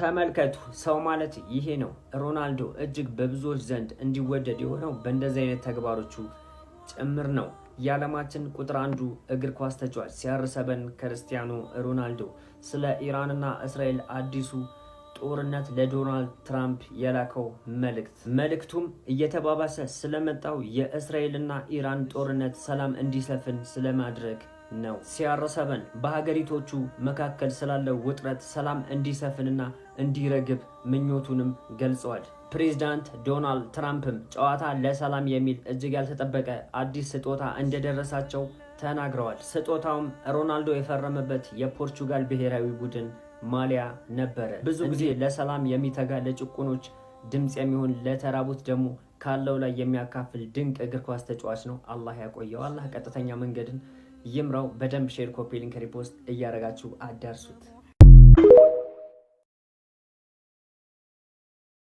ተመልከቱ ሰው ማለት ይሄ ነው። ሮናልዶ እጅግ በብዙዎች ዘንድ እንዲወደድ የሆነው በእንደዚህ አይነት ተግባሮቹ ጭምር ነው። የዓለማችን ቁጥር አንዱ እግር ኳስ ተጫዋች CR7 ክርስቲያኖ ሮናልዶ ስለ ኢራንና እስራኤል አዲሱ ጦርነት ለዶናልድ ትራምፕ የላከው መልእክቱም እየተባባሰ ስለመጣው የእስራኤልና ኢራን ጦርነት ሰላም እንዲሰፍን ስለማድረግ ነው። CR7 በሀገሪቶቹ መካከል ስላለው ውጥረት ሰላም እንዲሰፍንና እንዲረግብ ምኞቱንም ገልጸዋል። ፕሬዝዳንት ዶናልድ ትራምፕም ጨዋታ ለሰላም የሚል እጅግ ያልተጠበቀ አዲስ ስጦታ እንደደረሳቸው ተናግረዋል። ስጦታውም ሮናልዶ የፈረመበት የፖርቹጋል ብሔራዊ ቡድን ማሊያ ነበረ። ብዙ ጊዜ ለሰላም የሚተጋ ለጭቁኖች ድምጽ የሚሆን ለተራቡት ደግሞ ካለው ላይ የሚያካፍል ድንቅ እግር ኳስ ተጫዋች ነው። አላህ ያቆየው። አላህ ቀጥተኛ መንገድን ይምራው። በደንብ ሼር፣ ኮፒ ሊንክ፣ ሪፖስት እያደረጋችሁ አዳርሱት።